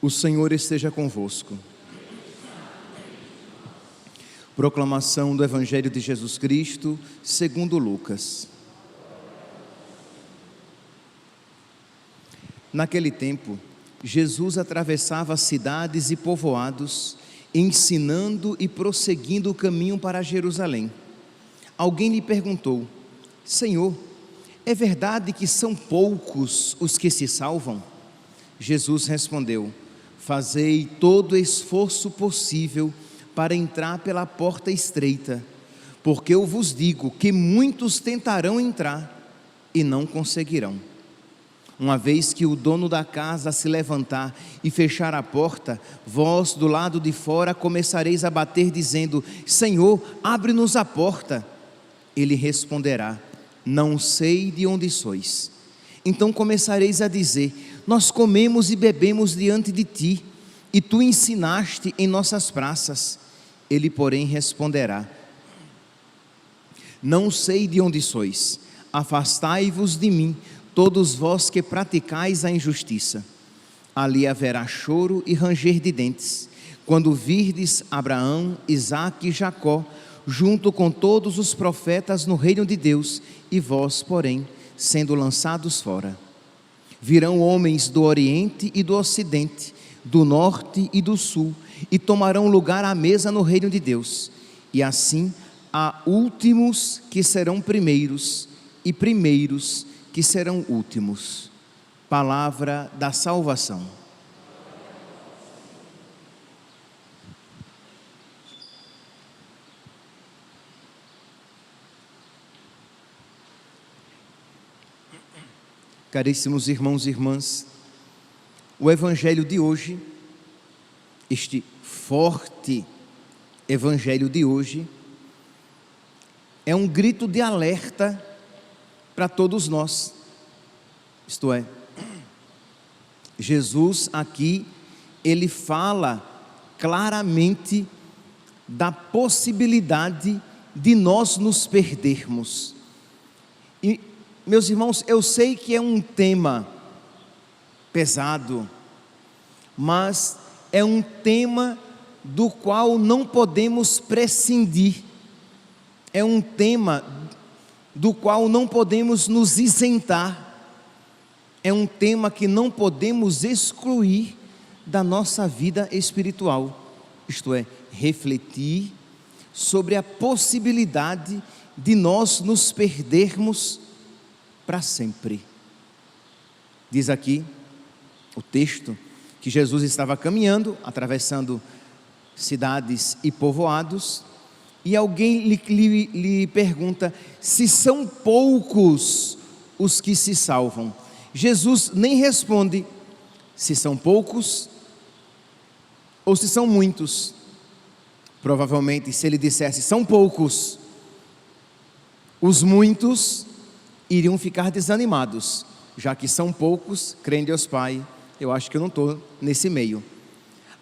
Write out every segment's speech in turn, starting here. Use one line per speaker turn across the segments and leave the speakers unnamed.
O Senhor esteja convosco. Proclamação do Evangelho de Jesus Cristo, segundo Lucas. Naquele tempo, Jesus atravessava cidades e povoados, ensinando e prosseguindo o caminho para Jerusalém. Alguém lhe perguntou: Senhor, é verdade que são poucos os que se salvam? Jesus respondeu: fazei todo o esforço possível para entrar pela porta estreita, porque eu vos digo que muitos tentarão entrar e não conseguirão. Uma vez que o dono da casa se levantar e fechar a porta, vós do lado de fora começareis a bater dizendo: Senhor, abre-nos a porta. Ele responderá: não sei de onde sois. Então começareis a dizer: nós comemos e bebemos diante de ti, e tu ensinaste em nossas praças. Ele, porém, responderá: não sei de onde sois, afastai-vos de mim, todos vós que praticais a injustiça. Ali haverá choro e ranger de dentes, quando virdes Abraão, Isaque e Jacó, junto com todos os profetas no reino de Deus, e vós, porém, sendo lançados fora. Virão homens do Oriente e do Ocidente, do Norte e do Sul, e tomarão lugar à mesa no reino de Deus. E assim há últimos que serão primeiros, e primeiros que serão últimos. Palavra da salvação. Caríssimos irmãos e irmãs, o Evangelho de hoje, este forte Evangelho de hoje, é um grito de alerta para todos nós. Isto é, Jesus aqui, ele fala claramente da possibilidade de nós nos perdermos. E, meus irmãos, eu sei que é um tema pesado, mas é um tema do qual não podemos prescindir, é um tema do qual não podemos nos isentar, é um tema que não podemos excluir da nossa vida espiritual, isto é, refletir sobre a possibilidade de nós nos perdermos para sempre. Diz aqui o texto que Jesus estava caminhando, atravessando cidades e povoados, e alguém lhe pergunta se são poucos os que se salvam. Jesus nem responde se são poucos ou se são muitos. Provavelmente, se ele dissesse são poucos, os muitos iriam ficar desanimados, já que são poucos, crê em Deus Pai, eu acho que eu não estou nesse meio.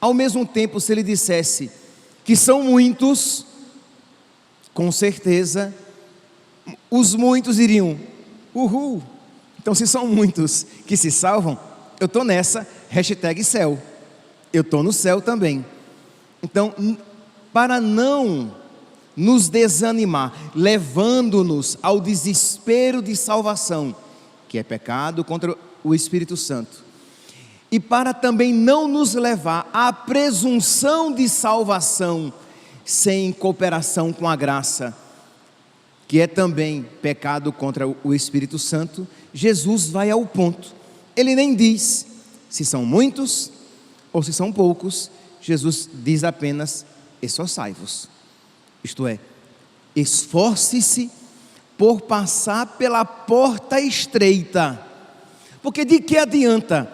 Ao mesmo tempo, se ele dissesse que são muitos, com certeza, os muitos iriam, uhul, então se são muitos que se salvam, eu estou nessa, #céu, eu estou no céu também. Então, para não nos desanimar, levando-nos ao desespero de salvação, que é pecado contra o Espírito Santo, e para também não nos levar à presunção de salvação, sem cooperação com a graça, que é também pecado contra o Espírito Santo, Jesus vai ao ponto. Ele nem diz se são muitos ou se são poucos, Jesus diz apenas: esforçai-vos. Isto é, esforce-se por passar pela porta estreita, porque de que adianta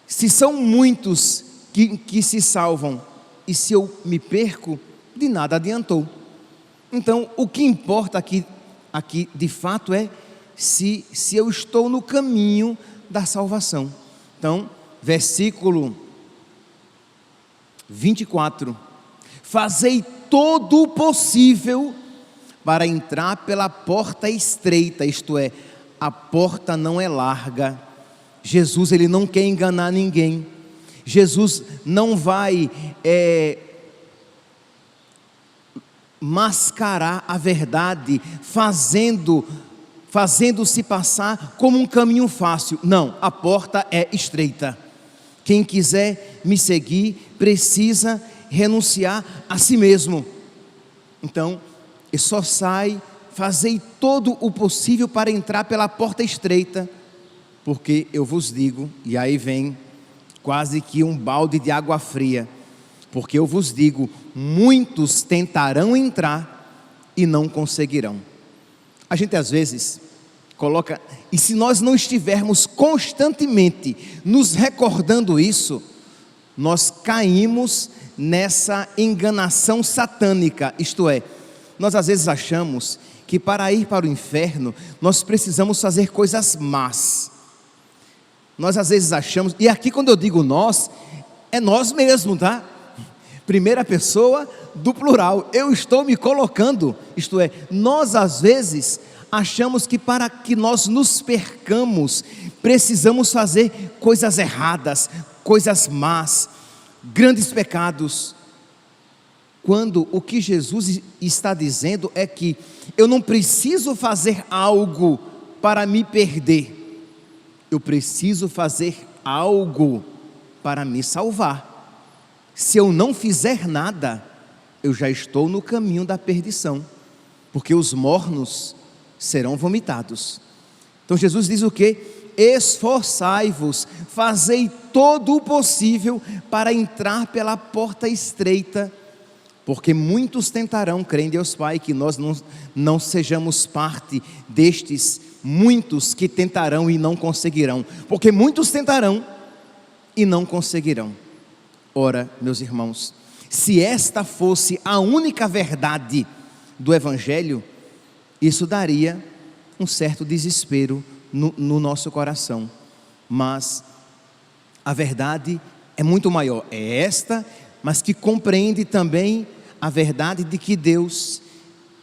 se são muitos que se salvam e se eu me perco? De nada adiantou. Então, o que importa aqui de fato é se eu estou no caminho da salvação. Então, versículo 24: fazei todo o possível para entrar pela porta estreita, isto é, a porta não é larga. Jesus, ele não quer enganar ninguém. Jesus não vai mascarar a verdade, fazendo-se passar como um caminho fácil. Não, a porta é estreita. Quem quiser me seguir precisa renunciar a si mesmo. Então, só fazei todo o possível para entrar pela porta estreita, porque eu vos digo, e aí vem quase que um balde de água fria, porque eu vos digo, muitos tentarão entrar e não conseguirão. A gente às vezes coloca, e se nós não estivermos constantemente nos recordando isso, nós caímos nessa enganação satânica, isto é, nós às vezes achamos que para ir para o inferno, nós precisamos fazer coisas más. Nós às vezes achamos, e aqui quando eu digo nós, é nós mesmos, tá? Primeira pessoa do plural, eu estou me colocando, isto é, nós às vezes achamos que para que nós nos percamos, precisamos fazer coisas erradas, coisas más, grandes pecados, quando o que Jesus está dizendo é que eu não preciso fazer algo para me perder, eu preciso fazer algo para me salvar. Se eu não fizer nada, eu já estou no caminho da perdição, porque os mornos serão vomitados. Então Jesus diz o quê? Esforçai-vos, fazei todo o possível para entrar pela porta estreita, porque muitos tentarão, crê em Deus Pai, que nós não sejamos parte destes muitos que tentarão e não conseguirão, porque muitos tentarão e não conseguirão. Ora, meus irmãos, se esta fosse a única verdade do Evangelho, isso daria um certo desespero no nosso coração, mas a verdade é muito maior, é esta, mas que compreende também a verdade de que Deus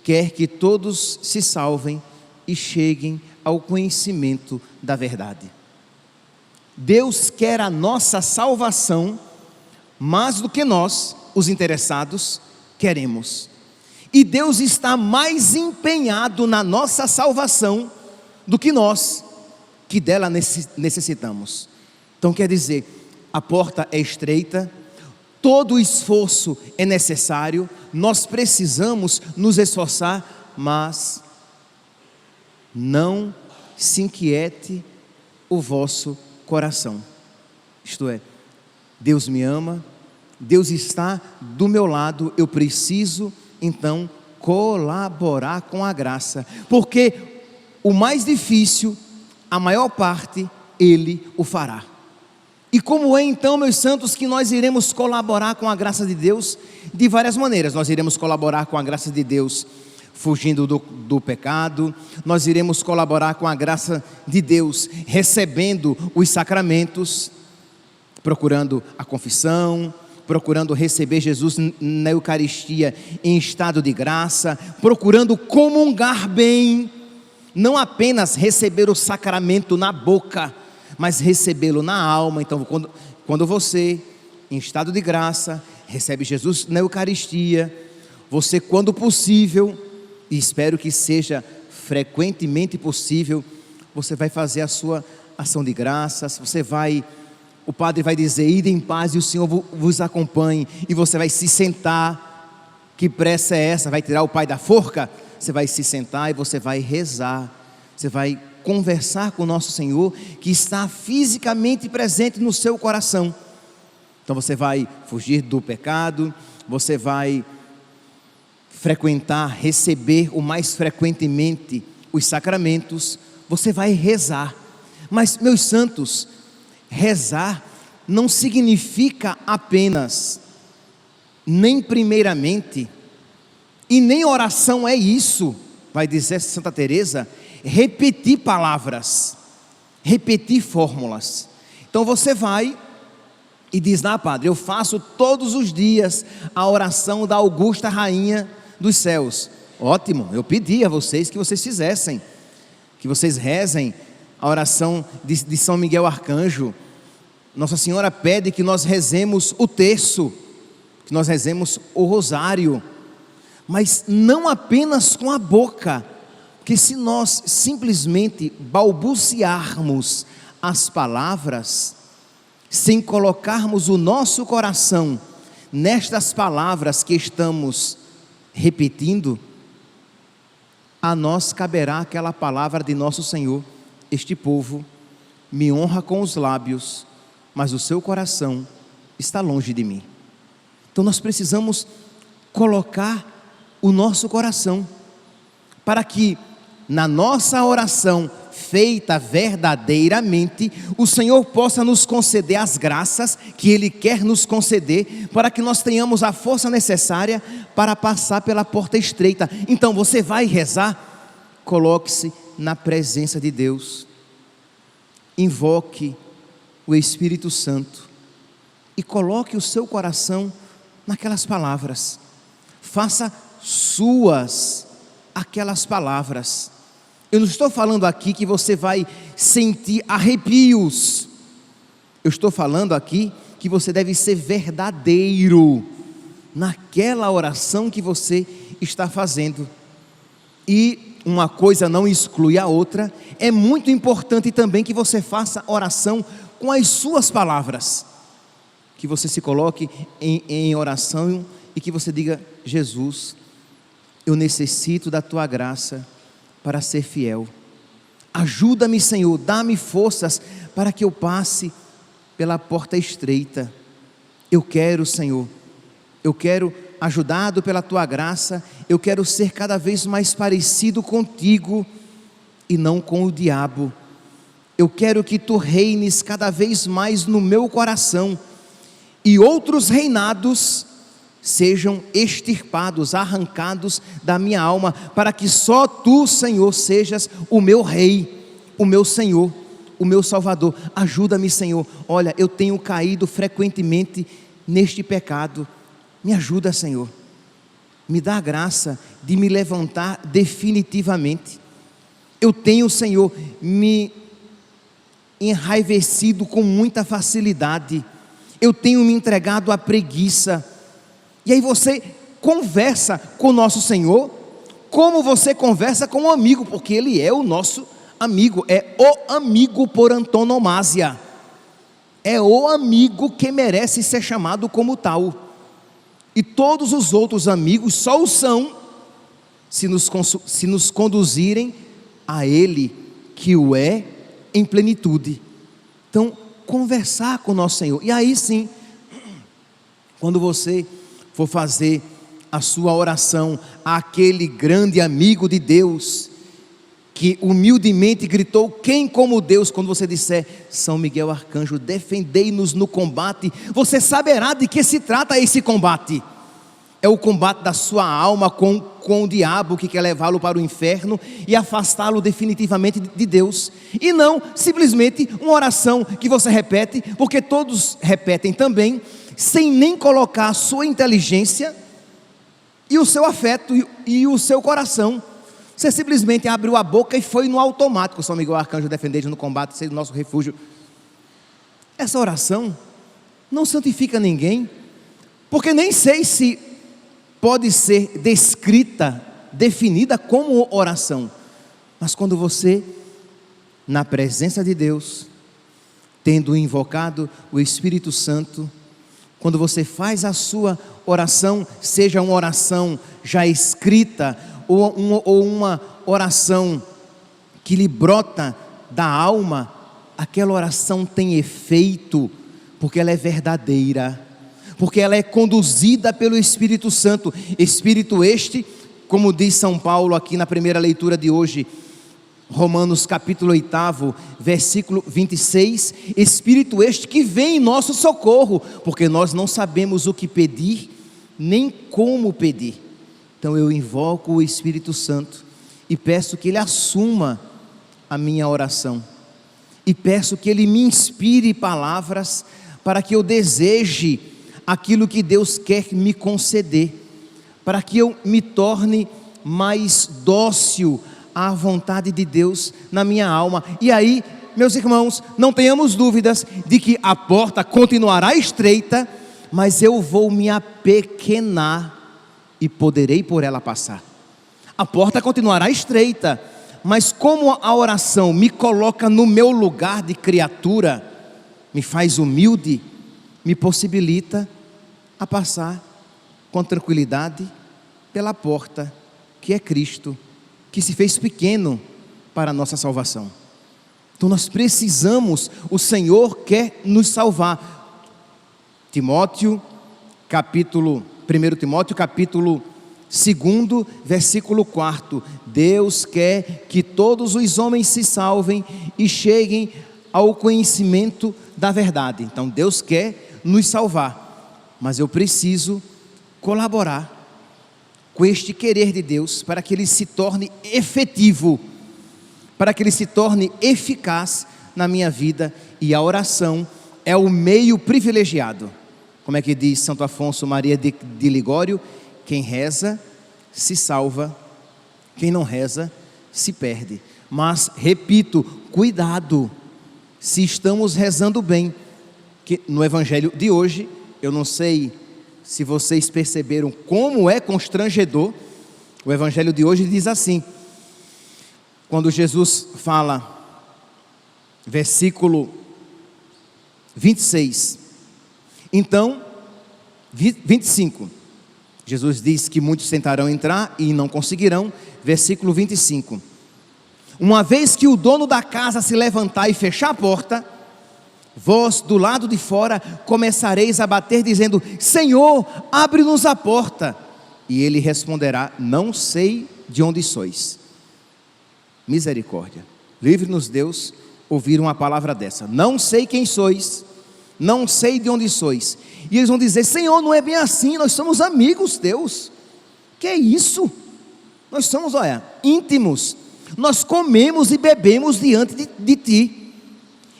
quer que todos se salvem e cheguem ao conhecimento da verdade. Deus quer a nossa salvação mais do que nós, os interessados, queremos. E Deus está mais empenhado na nossa salvação do que nós, que dela necessitamos. Então quer dizer, a porta é estreita, todo o esforço é necessário, nós precisamos nos esforçar, mas não se inquiete o vosso coração. Isto é, Deus me ama, Deus está do meu lado, eu preciso então colaborar com a graça, porque o mais difícil, a maior parte, Ele o fará. E como é então, meus santos, que nós iremos colaborar com a graça de Deus? De várias maneiras. Nós iremos colaborar com a graça de Deus fugindo do pecado, nós iremos colaborar com a graça de Deus recebendo os sacramentos, procurando a confissão, procurando receber Jesus na Eucaristia em estado de graça, procurando comungar bem, não apenas receber o sacramento na boca, mas recebê-lo na alma. Então quando você, em estado de graça, recebe Jesus na Eucaristia, você, quando possível, e espero que seja frequentemente possível, você vai fazer a sua ação de graças, o padre vai dizer, ide em paz e o Senhor vos acompanhe, e você vai se sentar. Que pressa é essa? Vai tirar o pai da forca? Você vai se sentar e você vai rezar, você vai conversar com o nosso Senhor, que está fisicamente presente no seu coração. Então você vai fugir do pecado, você vai frequentar, receber o mais frequentemente os sacramentos, você vai rezar. Mas, meus santos, rezar não significa apenas, nem primeiramente, e nem oração é isso, vai dizer Santa Teresa, repetir palavras, repetir fórmulas. Então você vai e diz, padre, eu faço todos os dias a oração da Augusta Rainha dos Céus. Ótimo, eu pedi a vocês que vocês fizessem, que vocês rezem a oração de São Miguel Arcanjo, Nossa Senhora pede que nós rezemos o terço, que nós rezemos o rosário, mas não apenas com a boca, porque se nós simplesmente balbuciarmos as palavras, sem colocarmos o nosso coração nestas palavras que estamos repetindo, a nós caberá aquela palavra de nosso Senhor: este povo me honra com os lábios, mas o seu coração está longe de mim. Então nós precisamos colocar o nosso coração, para que na nossa oração feita verdadeiramente, o Senhor possa nos conceder as graças que Ele quer nos conceder, para que nós tenhamos a força necessária para passar pela porta estreita. Então você vai rezar, coloque-se na presença de Deus, invoque o Espírito Santo e coloque o seu coração naquelas palavras, faça suas aquelas palavras. Eu não estou falando aqui que você vai sentir arrepios, eu estou falando aqui que você deve ser verdadeiro naquela oração que você está fazendo. E uma coisa não exclui a outra, é muito importante também que você faça oração com as suas palavras, que você se coloque em oração e que você diga: Jesus, eu necessito da tua graça para ser fiel, ajuda-me, Senhor, dá-me forças para que eu passe pela porta estreita. Eu quero, Senhor, eu quero, ajudado pela tua graça, eu quero ser cada vez mais parecido contigo e não com o diabo. Eu quero que tu reines cada vez mais no meu coração e outros reinados sejam extirpados, arrancados da minha alma, para que só tu, Senhor, sejas o meu rei, o meu Senhor, o meu Salvador. Ajuda-me, Senhor. Olha, eu tenho caído frequentemente neste pecado. Me ajuda, Senhor. Me dá a graça de me levantar definitivamente. Eu tenho, Senhor, me enraivecido com muita facilidade. Eu tenho me entregado à preguiça. E aí você conversa com o nosso Senhor, como você conversa com um amigo, porque Ele é o nosso amigo, é o amigo por antonomasia, é o amigo que merece ser chamado como tal, e todos os outros amigos só o são, se nos conduzirem a Ele, que o é em plenitude. Então, conversar com o nosso Senhor, e aí sim, quando você for fazer a sua oração àquele grande amigo de Deus, que humildemente gritou: quem como Deus? Quando você disser: São Miguel Arcanjo, defendei-nos no combate, você saberá de que se trata esse combate. É o combate da sua alma com o diabo, que quer levá-lo para o inferno e afastá-lo definitivamente de Deus, e não simplesmente uma oração que você repete, porque todos repetem também, sem nem colocar a sua inteligência e o seu afeto e o seu coração. Você simplesmente abriu a boca e foi no automático: São Miguel Arcanjo, defendei-nos no combate, seja o nosso refúgio. Essa oração não santifica ninguém, porque nem sei se pode ser descrita, definida como oração. Mas quando você, na presença de Deus, tendo invocado o Espírito Santo, quando você faz a sua oração, seja uma oração já escrita, ou uma oração que lhe brota da alma, aquela oração tem efeito, porque ela é verdadeira, porque ela é conduzida pelo Espírito Santo. Espírito este, como diz São Paulo aqui na primeira leitura de hoje, Romanos capítulo 8, versículo 26, Espírito este que vem em nosso socorro, porque nós não sabemos o que pedir, nem como pedir. Então eu invoco o Espírito Santo e peço que Ele assuma a minha oração, e peço que Ele me inspire palavras para que eu deseje aquilo que Deus quer me conceder, para que eu me torne mais dócil à vontade de Deus na minha alma. E aí meus irmãos, não tenhamos dúvidas de que a porta continuará estreita, mas eu vou me apequenar e poderei por ela passar. A porta continuará estreita, mas como a oração me coloca no meu lugar de criatura, me faz humilde, me possibilita a passar com tranquilidade pela porta que é Cristo, que se fez pequeno para a nossa salvação. Então nós precisamos, o Senhor quer nos salvar. 1 Timóteo capítulo 2, versículo 4, Deus quer que todos os homens se salvem e cheguem ao conhecimento da verdade. Então Deus quer nos salvar, mas eu preciso colaborar com este querer de Deus para que ele se torne efetivo, para que ele se torne eficaz na minha vida, e a oração é o meio privilegiado. Como é que diz Santo Afonso Maria de Ligório? Quem reza se salva, quem não reza se perde. Mas, repito, cuidado, se estamos rezando bem, que no evangelho de hoje, eu não sei se vocês perceberam como é constrangedor, o evangelho de hoje diz assim, quando Jesus fala, versículo 26, então, 25, Jesus diz que muitos tentarão entrar e não conseguirão, versículo 25, uma vez que o dono da casa se levantar e fechar a porta, vós do lado de fora começareis a bater dizendo, Senhor, abre-nos a porta, e ele responderá, não sei de onde sois. Misericórdia, livre-nos Deus, ouvir uma palavra dessa, não sei quem sois, não sei de onde sois, e eles vão dizer, Senhor, não é bem assim, nós somos amigos teus. Que é isso? Nós somos, olha, íntimos, nós comemos e bebemos diante de ti,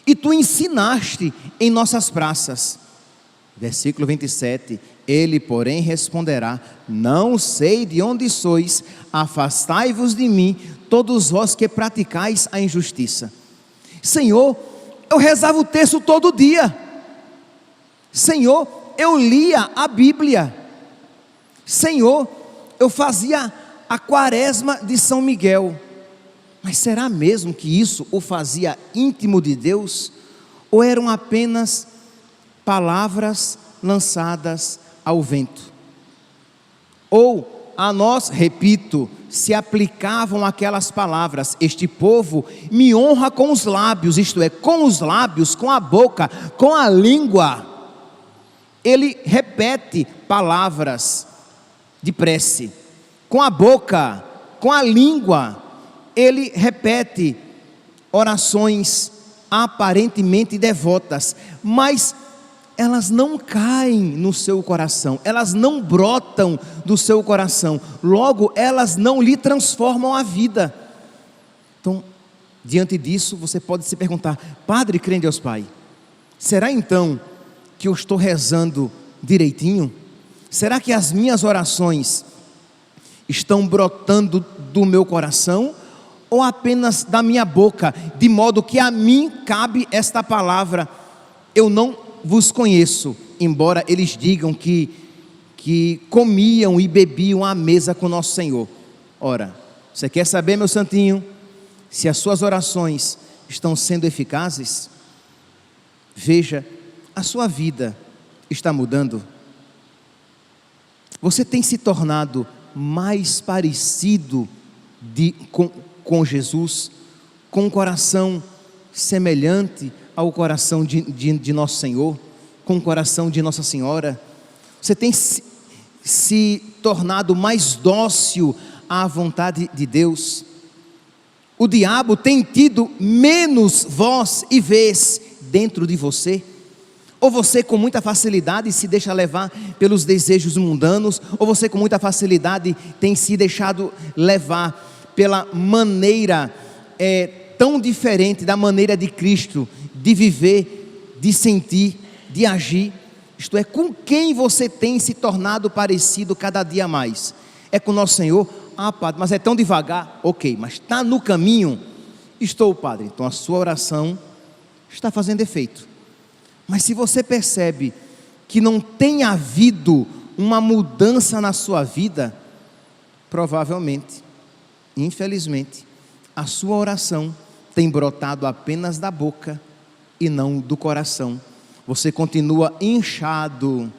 e tu ensinaste em nossas praças. Versículo 27, ele porém responderá, não sei de onde sois, afastai-vos de mim, todos vós que praticais a injustiça. Senhor, eu rezava o texto todo dia, Senhor, eu lia a Bíblia, Senhor, eu fazia a quaresma de São Miguel, mas será mesmo que isso o fazia íntimo de Deus? Ou eram apenas palavras lançadas ao vento? Ou a nós, repito, se aplicavam aquelas palavras, este povo me honra com os lábios, isto é, com os lábios, com a boca, com a língua, ele repete palavras de prece, com a boca, com a língua, ele repete orações aparentemente devotas, mas elas não caem no seu coração, elas não brotam do seu coração, logo elas não lhe transformam a vida. Então, diante disso, você pode se perguntar, Padre, crê em Deus Pai, será então que eu estou rezando direitinho? Será que as minhas orações estão brotando do meu coração, ou apenas da minha boca, de modo que a mim cabe esta palavra, eu não vos conheço, embora eles digam que comiam e bebiam à mesa com nosso Senhor. Ora, você quer saber, meu santinho, se as suas orações estão sendo eficazes? Veja, a sua vida está mudando? Você tem se tornado mais parecido com Jesus, com um coração semelhante ao coração de nosso Senhor, com o coração de Nossa Senhora? Você tem se tornado mais dócil à vontade de Deus? O diabo tem tido menos voz e vez dentro de você? Ou você com muita facilidade se deixa levar pelos desejos mundanos? Ou você com muita facilidade tem se deixado levar pela maneira tão diferente da maneira de Cristo, de viver, de sentir, de agir? Isto é, com quem você tem se tornado parecido cada dia mais? É com nosso Senhor? Ah, Padre, mas é tão devagar. Ok, mas está no caminho? Estou, Padre. Então a sua oração está fazendo efeito. Mas se você percebe que não tem havido uma mudança na sua vida, provavelmente, infelizmente, a sua oração tem brotado apenas da boca e não do coração. Você continua inchado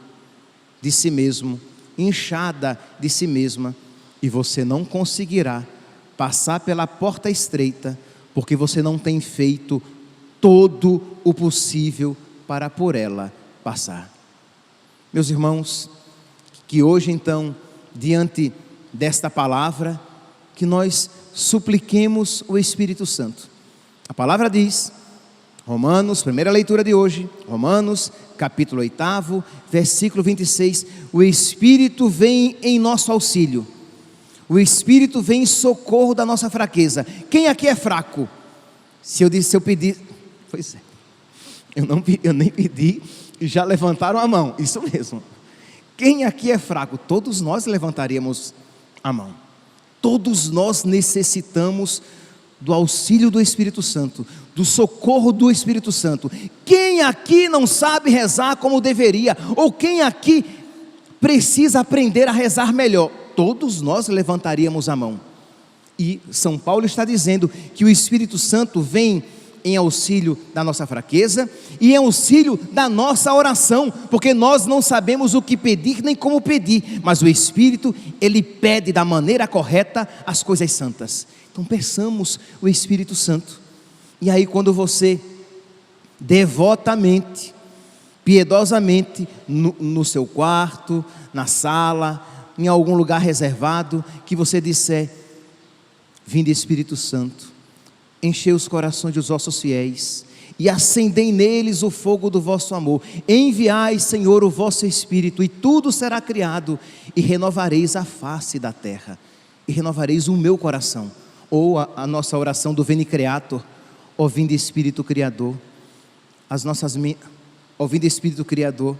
de si mesmo, inchada de si mesma, e você não conseguirá passar pela porta estreita, porque você não tem feito todo o possível para por ela passar. Meus irmãos, que hoje então, diante desta palavra, que nós supliquemos o Espírito Santo. A palavra diz, Romanos, primeira leitura de hoje, Romanos, capítulo 8, versículo 26, o Espírito vem em nosso auxílio, o Espírito vem em socorro da nossa fraqueza. Quem aqui é fraco? Se eu pedir, pois é, eu nem pedi e já levantaram a mão, isso mesmo. Quem aqui é fraco? Todos nós levantaríamos a mão. Todos nós necessitamos do auxílio do Espírito Santo, do socorro do Espírito Santo. Quem aqui não sabe rezar como deveria? Ou quem aqui precisa aprender a rezar melhor? Todos nós levantaríamos a mão. E São Paulo está dizendo que o Espírito Santo vem em auxílio da nossa fraqueza e em auxílio da nossa oração, porque nós não sabemos o que pedir nem como pedir, mas o Espírito, ele pede da maneira correta as coisas santas. Então peçamos o Espírito Santo. E aí quando você devotamente, piedosamente, no seu quarto, na sala, em algum lugar reservado, que você disser, vinde Espírito Santo, enchei os corações dos vossos fiéis e acendei neles o fogo do vosso amor. Enviai, Senhor, o vosso Espírito, e tudo será criado, e renovareis a face da terra, e renovareis o meu coração. Ou a nossa oração do Veni Creator, ó vinde Espírito Criador, ó vinde Espírito Criador.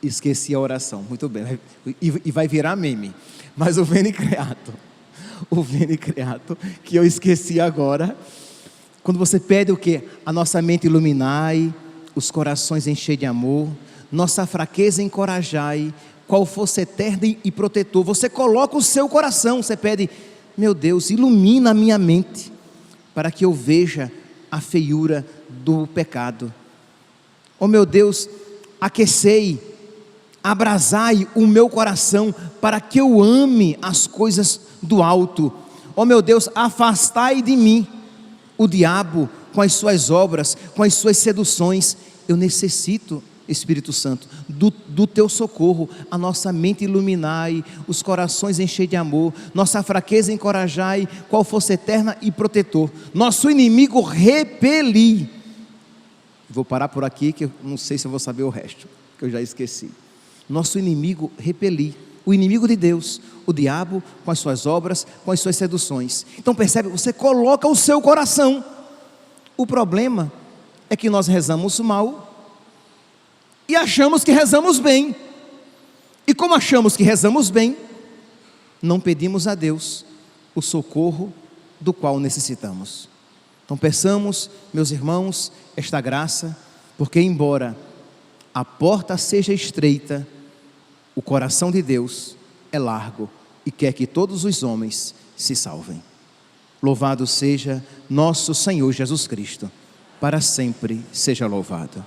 Esqueci a oração, muito bem, e vai virar meme, mas o Veni Creator, que eu esqueci agora, quando você pede o que? A nossa mente iluminai, os corações enchei de amor, nossa fraqueza encorajai, qual fosse eterno e protetor. Você coloca o seu coração, você pede, meu Deus, ilumina a minha mente, para que eu veja a feiura do pecado. Oh meu Deus, aquecei, abrasai o meu coração, para que eu ame as coisas do alto. Oh meu Deus, afastai de mim o diabo com as suas obras, com as suas seduções. Eu necessito, Espírito Santo, do teu socorro. A nossa mente iluminai, os corações enchei de amor, nossa fraqueza encorajai, qual fosse eterna e protetor. Nosso inimigo repeli. Vou parar por aqui, que eu não sei se eu vou saber o resto, que eu já esqueci. Nosso inimigo repeli, o inimigo de Deus, o diabo com as suas obras, com as suas seduções. Então percebe, você coloca o seu coração. O problema é que nós rezamos mal e achamos que rezamos bem, e como achamos que rezamos bem, não pedimos a Deus o socorro do qual necessitamos. Então peçamos, meus irmãos, esta graça, porque embora a porta seja estreita, o coração de Deus é largo e quer que todos os homens se salvem. Louvado seja nosso Senhor Jesus Cristo, para sempre seja louvado.